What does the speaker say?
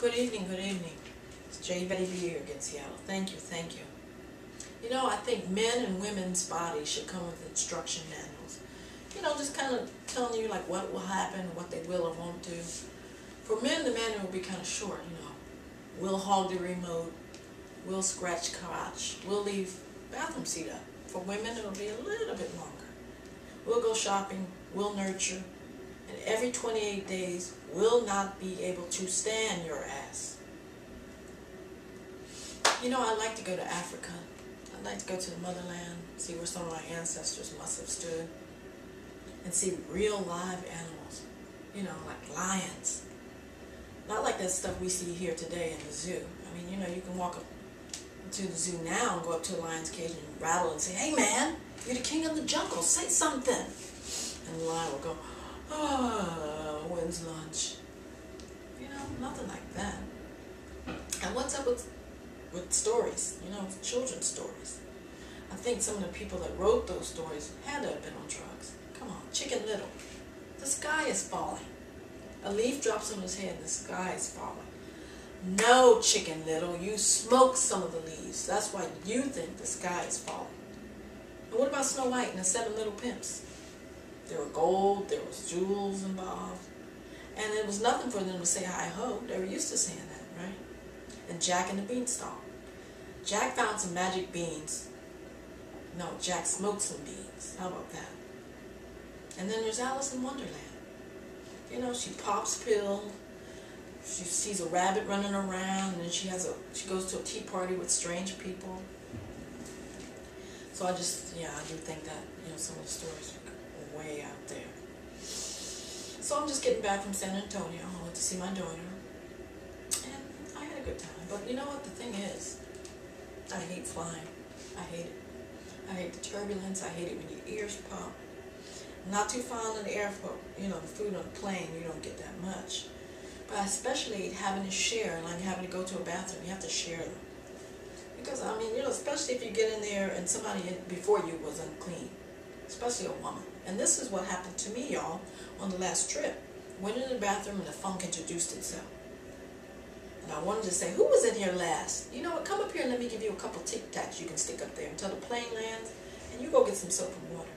Good evening, good evening. It's J. Betty B here again, Seattle. Thank you, thank you. You know, I think men and women's bodies should come with instruction manuals. You know, just kind of telling you like what will happen, what they will or won't do. For men, the manual will be kind of short, you know. We'll hog the remote, we'll scratch crotch, we'll leave bathroom seat up. For women, it'll be a little bit longer. We'll go shopping, we'll nurture, and every 28 days, we'll not be able to stand your ass. You know, I like to go to Africa. I'd like to go to the motherland, see where some of my ancestors must have stood, and see real live animals, you know, like lions. Not like that stuff we see here today in the zoo. I mean, you know, you can walk up to the zoo now and go up to a lion's cage and rattle and say, "Hey man, you're the king of the jungle, say something." And the lion will go, when's lunch? You know, nothing like that. And what's up with stories, you know, children's stories? I think some of the people that wrote those stories had to have been on drugs. Come on, Chicken Little. The sky is falling. A leaf drops on his head and the sky is falling. No, Chicken Little, you smoked some of the leaves. That's why you think the sky is falling. And what about Snow White and the 7 little pimps? There were gold, there was jewels involved. And it was nothing for them to say hi-ho. They were used to saying that, right? And Jack and the Beanstalk. Jack found some magic beans. No, Jack smoked some beans. How about that? And then there's Alice in Wonderland. You know, she pops pill. She sees a rabbit running around, and then she goes to a tea party with strange people. So I do think that, you know, some of the stories are way out there. So I'm just getting back from San Antonio. I went to see my daughter, and I had a good time. But you know what the thing is? I hate flying. I hate it. I hate the turbulence. I hate it when your ears pop. I'm not too fond of the airport. You know, the food on the plane, you don't get that much. But I especially hate having to share, like having to go to a bathroom. You have to share them. Because, I mean, you know, especially if you get in there and somebody before you was unclean. Especially a woman. And this is what happened to me, y'all, on the last trip. Went in the bathroom and the funk introduced itself. And I wanted to say, who was in here last? You know what, come up here and let me give you a couple Tic Tacs you can stick up there until the plane lands, and you go get some soap and water.